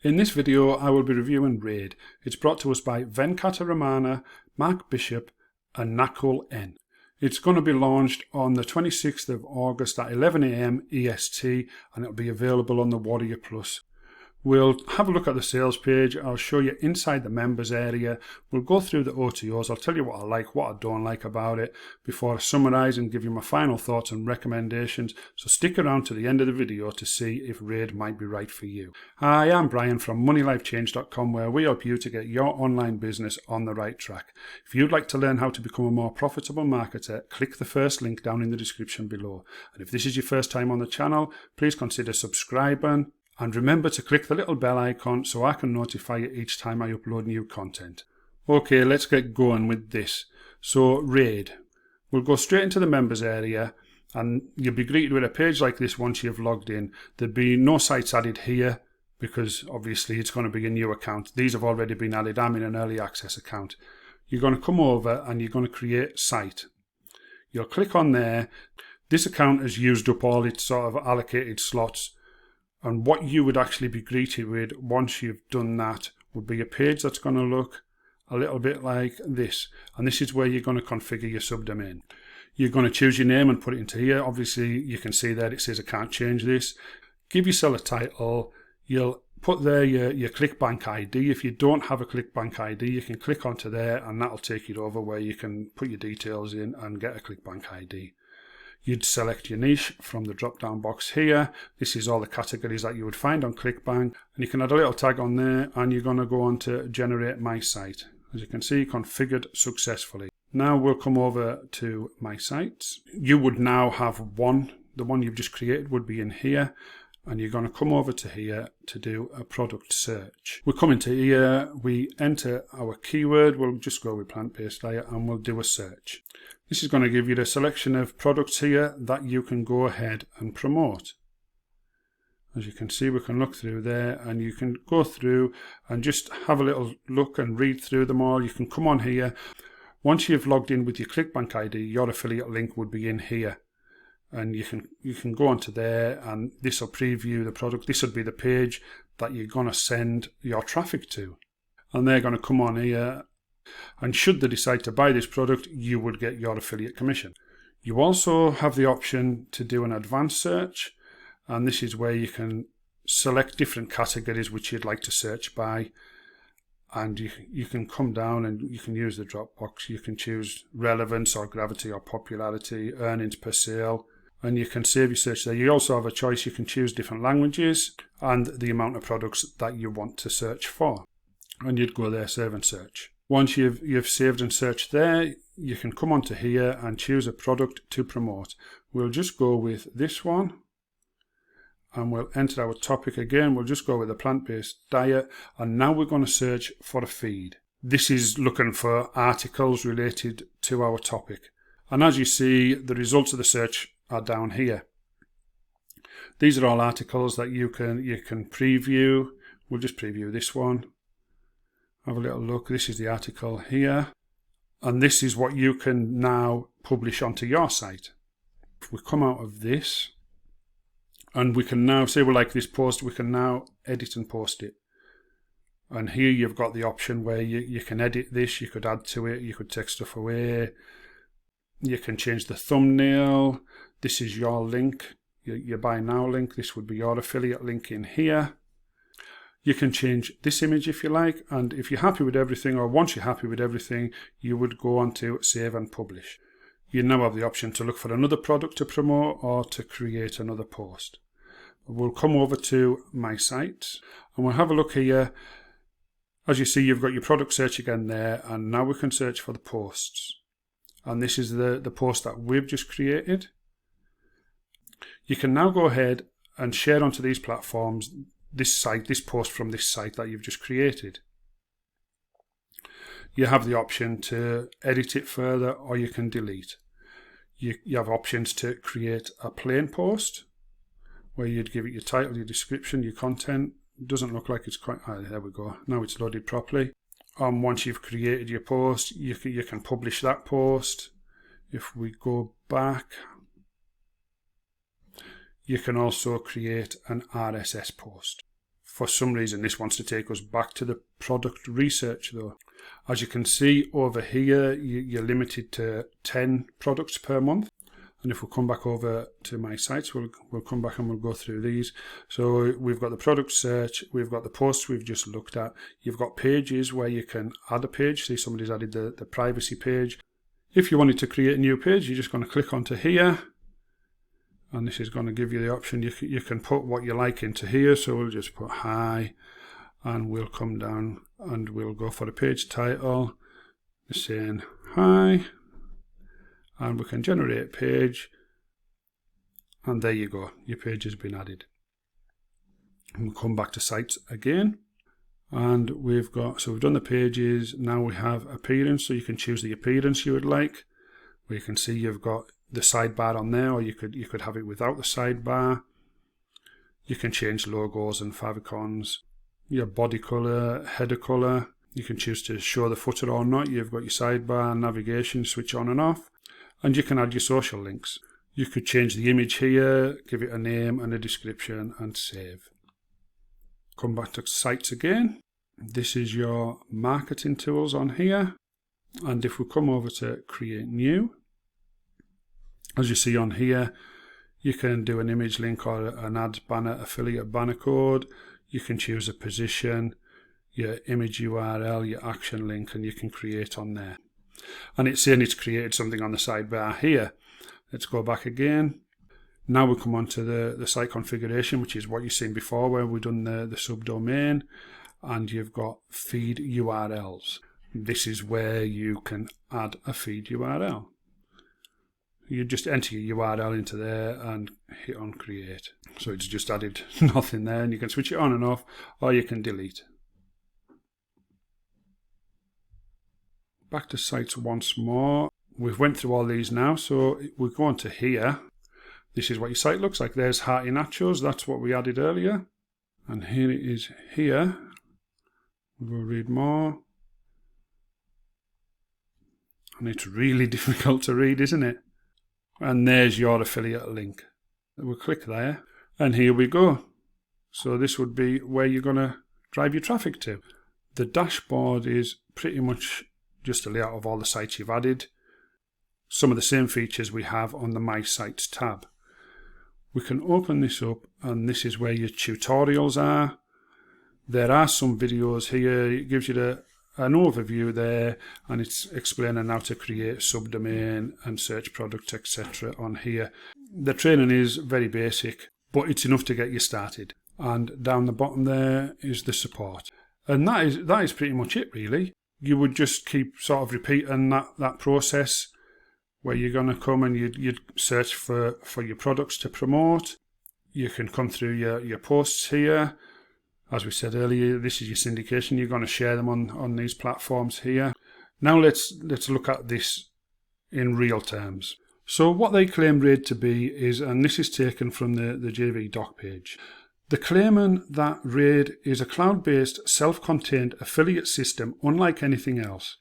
In this video I will be reviewing Raiid. It's brought to us by Venkata Ramana, Mark Bishop and Nakul N. It's going to be launched on the 26th of August at 11 AM EST and it'll be available on the Warrior Plus. We'll have a look at the sales page. I'll show you inside the members area. We'll go through the Otos. I'll tell you what I like, what I don't like about it before I summarise and give you my final thoughts and recommendations. So stick around to the end of the video to see if Raiid might be right for you. Hi, I'm Brian from MoneyLifeChange.com, where we help you to get your online business on the right track. If you'd like to learn how to become a more profitable marketer, click the first link down in the description below. And if this is your first time on the channel, please consider subscribing. And remember to click the little bell icon so I can notify you each time I upload new content. Okay, let's get going with this. So Raiid. We'll go straight into the members area and you'll be greeted with a page like this once you've logged in. There'll be no sites added here because obviously it's going to be a new account. These have already been added. I'm in an early access account. You're going to come over and you're going to create site. You'll click on there. This account has used up all its sort of allocated slots. And what you would actually be greeted with once you've done that would be a page that's going to look a little bit like this. And this is where you're going to configure your subdomain. You're going to choose your name and put it into here. Obviously, you can see that it says I can't change this. Give yourself a title. You'll put there your ClickBank ID. If you don't have a ClickBank ID, you can click onto there and that'll take you over where you can put your details in and get a ClickBank ID. You'd select your niche from the drop down box here. This is all the categories that you would find on ClickBank, and you can add a little tag on there and you're going to go on to generate my site. As you can see, configured successfully. Now we'll come over to my sites. You would now have one. The one you've just created would be in here, and you're going to come over to here to do a product search. We come into here, we enter our keyword. We'll just go with plant-based diet and we'll do a search. This is going to give you the selection of products here that you can go ahead and promote. As you can see, we can look through there and you can go through and just have a little look and read through them all. You can come on here. Once you've logged in with your ClickBank ID, your affiliate link would be in here. And you can go onto there and this will preview the product. This would be the page that you're going to send your traffic to. And they're going to come on here. And should they decide to buy this product, you would get your affiliate commission. You also have the option to do an advanced search, and this is where you can select different categories which you'd like to search by, and you can come down and you can use the drop box. You can choose relevance or gravity or popularity, earnings per sale, and you can save your search there. You also have a choice. You can choose different languages and the amount of products that you want to search for, and you'd go there, save and search. Once you've saved and searched there, you can come onto here and choose a product to promote. We'll just go with this one and we'll enter our topic again. We'll just go with a plant-based diet, and now we're going to search for a feed. This is looking for articles related to our topic. And as you see, the results of the search are down here. These are all articles that you can preview. We'll just preview this one. Have a little look. This is the article here. And this is what you can now publish onto your site. If we come out of this, and we can now say we like this post, we can now edit and post it. And here you've got the option where you can edit this, you could add to it, you could take stuff away. You can change the thumbnail. This is your link, your buy now link. This would be your affiliate link in here. You can change this image if you like, and if you're happy with everything, or once you're happy with everything, you would go on to save and publish. You now have the option to look for another product to promote or to create another post. We'll come over to my site and we'll have a look here. As you see, you've got your product search again there, and now we can search for the posts. And this is the post that we've just created. You can now go ahead and share onto these platforms this post from this site that you've just created. You have the option to edit it further, or you can delete. You have options to create a plain post where you'd give it your title, your description, your content. It doesn't look like it's quite, there we go. Now it's loaded properly. Once you've created your post, you can publish that post. If we go back, you can also create an RSS post. For some reason, this wants to take us back to the product research though. As you can see over here, you're limited to 10 products per month. And if we come back over to my sites, we'll come back and we'll go through these. So we've got the product search, we've got the posts we've just looked at. You've got pages where you can add a page. See, somebody's added the privacy page. If you wanted to create a new page, you're just going to click onto here. And this is going to give you the option. You can put what you like into here. So we'll just put hi, and we'll come down and we'll go for the page title, saying hi. And we can generate a page, and there you go, your page has been added. And we'll come back to sites again, and we've done the pages. Now we have appearance, so you can choose the appearance you would like, where you can see you've got the sidebar on there, or you could have it without the sidebar. You can change logos and favicons, your body color, header color. You can choose to show the footer or not. You've got your sidebar, navigation, switch on and off. And you can add your social links. You could change the image here, give it a name and a description, and save. Come back to sites again. This is your marketing tools on here. And if we come over to create new, as you see on here, you can do an image link or an ad banner, affiliate banner code. You can choose a position, your image URL, your action link, and you can create on there. And it's saying it's created something on the sidebar here. Let's go back again. Now we come on to the site configuration, which is what you've seen before, where we've done the subdomain, and you've got feed URLs. This is where you can add a feed URL. You just enter your URL into there and hit on create. So it's just added nothing there, and you can switch it on and off, or you can delete. Back to sites once more. We've went through all these now, so we go on to here. This is what your site looks like. There's Hearty Nachos, that's what we added earlier. And here it is here. We'll read more. And it's really difficult to read, isn't it? And there's your affiliate link. We'll click there, and here we go. So this would be where you're going to drive your traffic to. The dashboard is pretty much just a layout of all the sites you've added. Some of the same features we have on the My Sites tab. We can open this up, and this is where your tutorials are. There are some videos here. It gives you an overview there, and it's explaining how to create subdomain and search products, etc. on here. The training is very basic, but it's enough to get you started. And down the bottom there is the support. And that is pretty much it, really. You would just keep sort of repeating that process, where you're going to come and you'd search for your products to promote. You can come through your posts here. As we said earlier, this is your syndication. You're going to share them on these platforms here. Now let's look at this in real terms. So what they claim Raiid to be is, and this is taken from the JV doc page, they're claiming that Raiid is a cloud-based, self-contained affiliate system unlike anything else.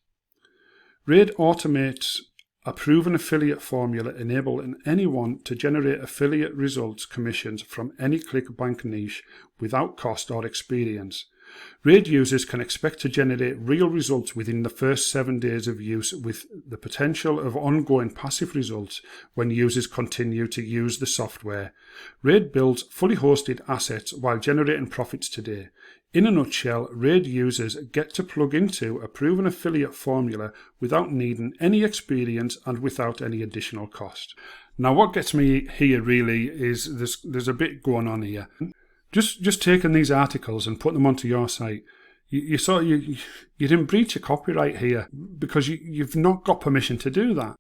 Raiid automates a proven affiliate formula enabling anyone to generate affiliate results commissions from any ClickBank niche without cost or experience. Raiid users can expect to generate real results within the first 7 days of use, with the potential of ongoing passive results when users continue to use the software. Raiid builds fully hosted assets while generating profits today. In a nutshell, Raiid users get to plug into a proven affiliate formula without needing any experience and without any additional cost. Now what gets me here really is there's a bit going on here. Just taking these articles and putting them onto your site, you didn't breach your copyright here, because you've not got permission to do that.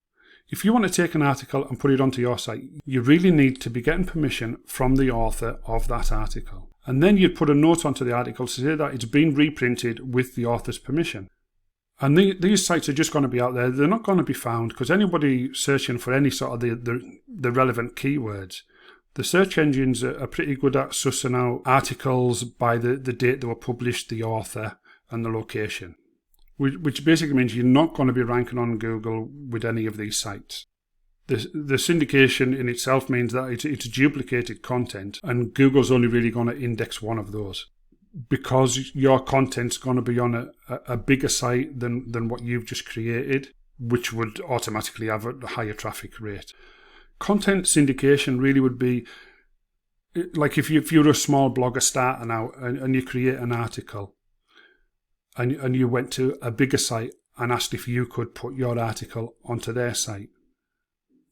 If you want to take an article and put it onto your site, you really need to be getting permission from the author of that article. And then you'd put a note onto the article to say that it's been reprinted with the author's permission. And these sites are just going to be out there. They're not going to be found, because anybody searching for any sort of the relevant keywords, the search engines are pretty good at sussing out articles by the date they were published, the author, and the location. Which basically means you're not going to be ranking on Google with any of these sites. The syndication in itself means that it's duplicated content, and Google's only really going to index one of those. because your content's going to be on a bigger site than what you've just created, which would automatically have a higher traffic rate. Content syndication really would be like if you're a small blogger starting out and you create an article and you went to a bigger site and asked if you could put your article onto their site.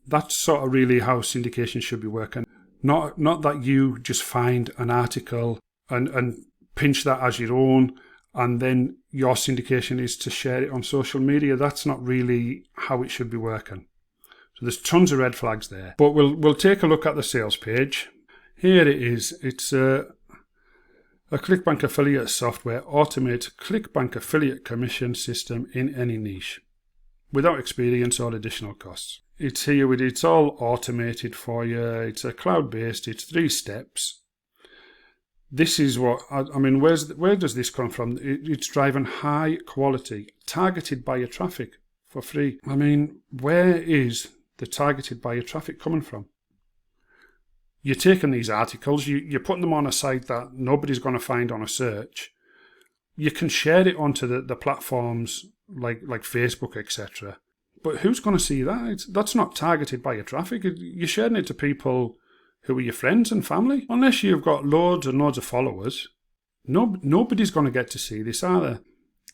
That's sort of really how syndication should be working. Not that you just find an article and pinch that as your own, and then your syndication is to share it on social media. That's not really how it should be working. So there's tons of red flags there. But we'll take a look at the sales page. Here it is. It's a ClickBank affiliate software automates ClickBank affiliate commission system in any niche without experience or additional costs. It's here with it's all automated for you. It's a cloud-based. It's 3 steps. This is what I mean. Where does this come from? It's driving high quality, targeted buyer traffic for free. I mean, where is the targeted buyer traffic coming from? You're taking these articles, you're putting them on a site that nobody's going to find on a search. You can share it onto the platforms like Facebook, etc. But who's going to see that? That's not targeted buyer traffic. You're sharing it to people who are your friends and family. Unless you've got loads and loads of followers, nobody's going to get to see this either.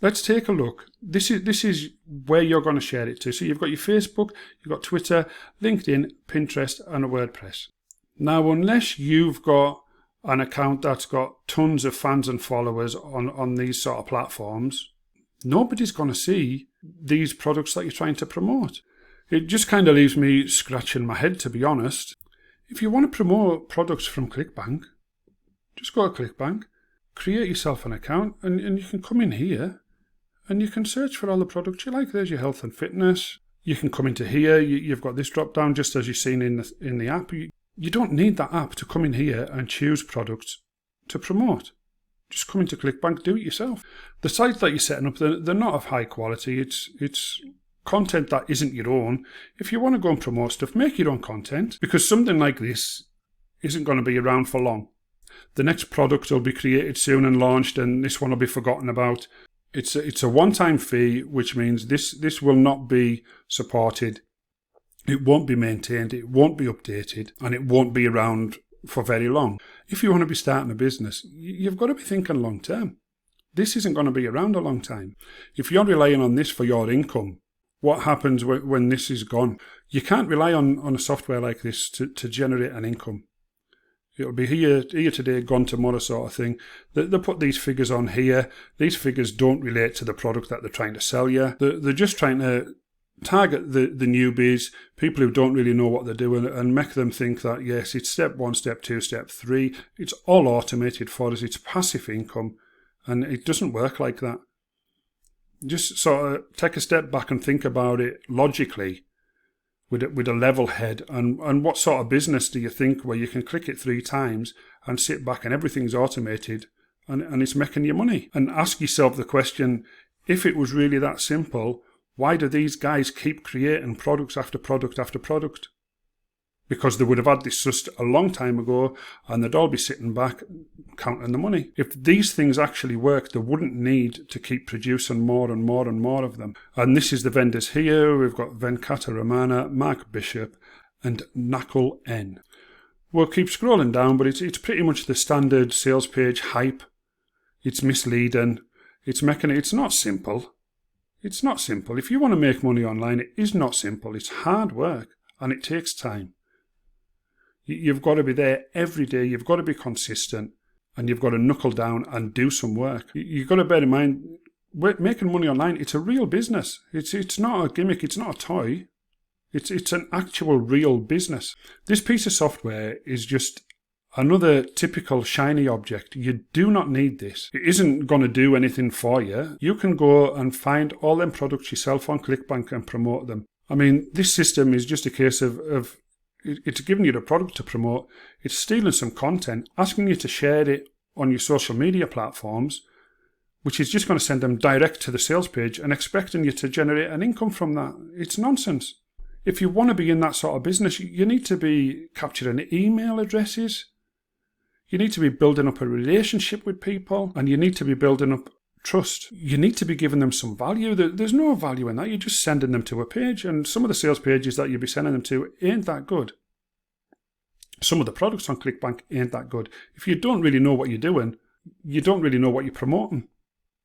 Let's take a look. This is where you're going to share it to. So you've got your Facebook, you've got Twitter, LinkedIn, Pinterest, and a WordPress. Now, unless you've got an account that's got tons of fans and followers on these sort of platforms, nobody's going to see these products that you're trying to promote. It just kind of leaves me scratching my head, to be honest. If you want to promote products from ClickBank, just go to ClickBank, create yourself an account, and you can come in here and you can search for all the products you like. There's your health and fitness. You can come into here. You've got this drop down just as you've seen in the app. You don't need that app to come in here and choose products to promote. Just come into ClickBank, do it yourself. The sites that you're setting up, they're not of high quality. It's content that isn't your own. If you want to go and promote stuff, make your own content, because something like this isn't going to be around for long. The next product will be created soon and launched, and this one will be forgotten about. It's a one-time fee, which means this will not be supported. It won't be maintained, it won't be updated, and it won't be around for very long. If you want to be starting a business, you've got to be thinking long term. This isn't going to be around a long time. If you're relying on this for your income, what happens when this is gone? You can't rely on a software like this to generate an income. It'll be here today, gone tomorrow sort of thing. They put these figures on here. These figures don't relate to the product that they're trying to sell you. They're just trying to target the newbies, people who don't really know what they're doing, and make them think that, yes, it's step 1, step 2, step 3. It's all automated for us. It's passive income, and it doesn't work like that. Just sort of take a step back and think about it logically with a level head, and what sort of business do you think where you can click it 3 times and sit back and everything's automated and it's making you money? And ask yourself the question, if it was really that simple, why do these guys keep creating products after product after product? Because they would have had this just a long time ago and they'd all be sitting back counting the money. If these things actually work, they wouldn't need to keep producing more and more and more of them. And this is the vendors here. We've got Venkata Ramana, Mark Bishop, and Nakul N. We'll keep scrolling down, but it's pretty much the standard sales page hype. It's misleading. It's not simple. It's not simple. If you want to make money online, it is not simple. It's hard work and it takes time. You've got to be there every day. You've got to be consistent and you've got to knuckle down and do some work. You've got to bear in mind, making money online, it's a real business. It's not a gimmick. It's not a toy. It's an actual real business. This piece of software is just another typical shiny object. You do not need this. It isn't going to do anything for you. You can go and find all them products yourself on ClickBank and promote them. I mean, this system is just a case of it's giving you the product to promote. It's stealing some content, asking you to share it on your social media platforms, which is just going to send them direct to the sales page and expecting you to generate an income from that. It's nonsense. If you want to be in that sort of business, you need to be capturing email addresses. You need to be building up a relationship with people, and you need to be building up trust. You need to be giving them some value. There's no value in that. You're just sending them to a page, and some of the sales pages that you'll be sending them to ain't that good. Some of the products on ClickBank ain't that good. If you don't really know what you're doing, you don't really know what you're promoting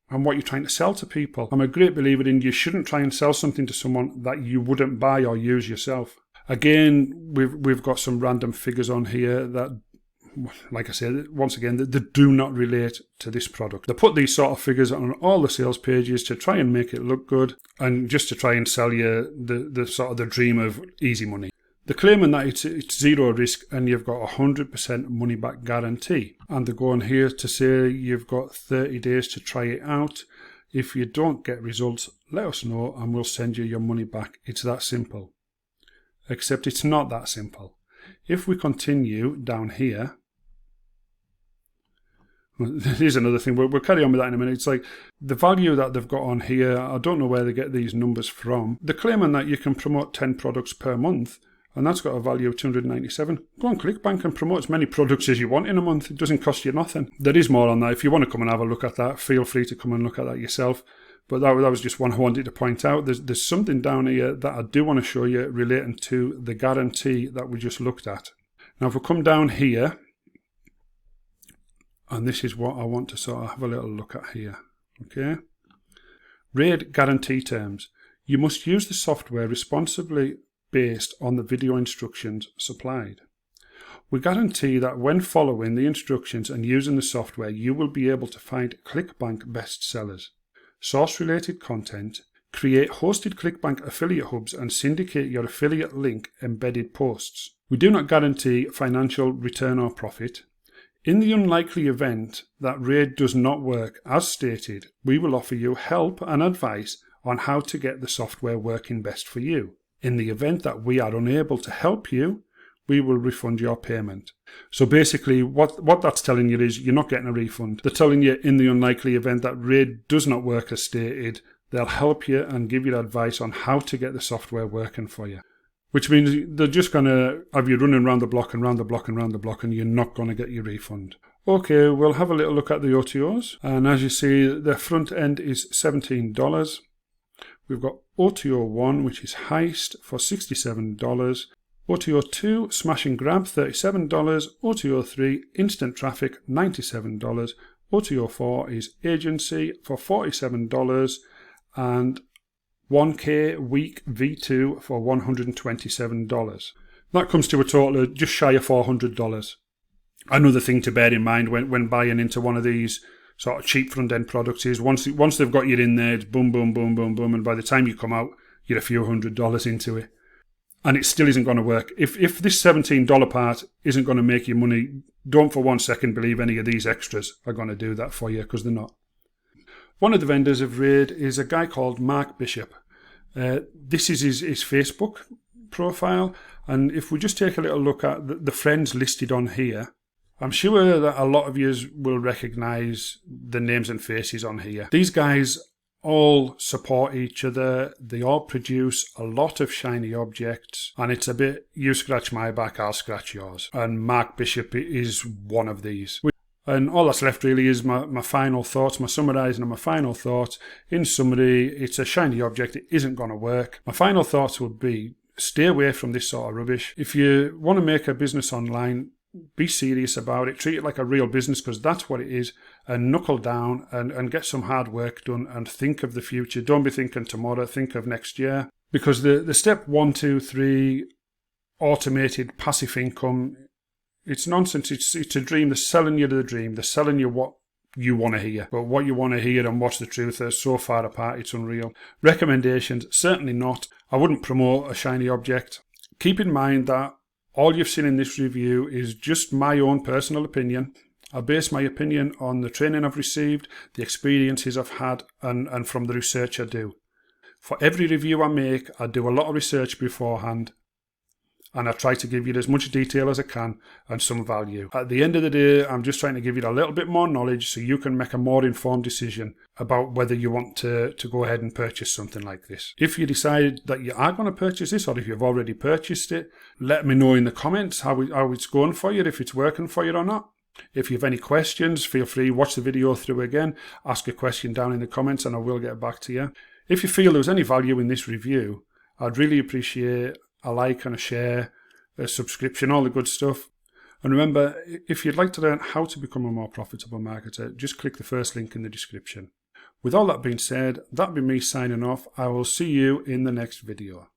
and what you're trying to sell to people. I'm a great believer in you shouldn't try and sell something to someone that you wouldn't buy or use yourself. Again, we've got some random figures on here that, like I said, once again, they do not relate to this product. They put these sort of figures on all the sales pages to try and make it look good and just to try and sell you the sort of the dream of easy money. They're claiming that it's zero risk and you've got 100% money back guarantee. And they're going here to say you've got 30 days to try it out. If you don't get results, let us know and we'll send you your money back. It's that simple. Except it's not that simple. If we continue down here, here's another thing. We'll carry on with that in a minute. It's like the value that they've got on here, I don't know where they get these numbers from. They're claiming that you can promote 10 products per month, and that's got a value of $297. Go on ClickBank and promote as many products as you want in a month. It doesn't cost you nothing. There is more on that. If you want to come and have a look at that, feel free to come and look at that yourself. But that was just one I wanted to point out. There's something down here that I do want to show you relating to the guarantee that we just looked at. Now, if we come down here, and this is what I want to sort of have a little look at here. Okay. Raiid guarantee terms. You must use the software responsibly based on the video instructions supplied. We guarantee that when following the instructions and using the software, you will be able to find ClickBank bestsellers, source-related content, create hosted ClickBank affiliate hubs, and syndicate your affiliate link embedded posts. We do not guarantee financial return or profit. In the unlikely event that Raiid does not work as stated, we will offer you help and advice on how to get the software working best for you. In the event that we are unable to help you, we will refund your payment. So basically what that's telling you is you're not getting a refund. They're telling you in the unlikely event that Raiid does not work as stated, they'll help you and give you advice on how to get the software working for you. Which means they're just going to have you running around the block and round the block and round the block, and you're not going to get your refund. Okay, we'll have a little look at the OTOs. And as you see, the front end is $17. We've got OTO 1, which is Heist, for $67. OTO 2, Smash and Grab, $37. OTO 3, Instant Traffic, $97. OTO 4 is Agency for $47. And 1K Week V2 for $127. That comes to a total of just shy of $400. Another thing to bear in mind when buying into one of these sort of cheap front-end products is once they've got you in there, it's boom, boom, boom, boom, boom, and by the time you come out, you're a few $100s into it. And it still isn't going to work. If this $17 part isn't going to make you money, don't for 1 second believe any of these extras are going to do that for you, because they're not. One of the vendors of Raiid is a guy called Mark Bishop. This is his Facebook profile, and if we just take a little look at the friends listed on here, I'm sure that a lot of you will recognise the names and faces on here. These guys all support each other, they all produce a lot of shiny objects, and it's a bit, you scratch my back, I'll scratch yours. And Mark Bishop is one of these. And all that's left really is my final thoughts, my summarising of my final thoughts. In summary, it's a shiny object, it isn't going to work. My final thoughts would be, stay away from this sort of rubbish. If you want to make a business online, be serious about it, treat it like a real business, because that's what it is, and knuckle down and get some hard work done and think of the future. Don't be thinking tomorrow, think of next year. Because the step 1, 2, 3, automated passive income, it's nonsense. It's a dream. They're selling you the dream. They're selling you what you want to hear. But what you want to hear and what's the truth are so far apart, it's unreal. Recommendations, certainly not. I wouldn't promote a shiny object. Keep in mind that all you've seen in this review is just my own personal opinion. I base my opinion on the training I've received, the experiences I've had, and from the research I do. For every review I make, I do a lot of research beforehand, and I try to give you as much detail as I can and some value. At the end of the day, I'm just trying to give you a little bit more knowledge so you can make a more informed decision about whether you want to go ahead and purchase something like this. If you decide that you are going to purchase this, or if you've already purchased it, let me know in the comments how it's going for you, if it's working for you or not. If you have any questions, feel free, watch the video through again, ask a question down in the comments and I will get back to you. If you feel there was any value in this review, I'd really appreciate a like and a share, a subscription, all the good stuff. And remember, if you'd like to learn how to become a more profitable marketer, just click the first link in the description. With all that being said, that'll be me signing off. I will see you in the next video.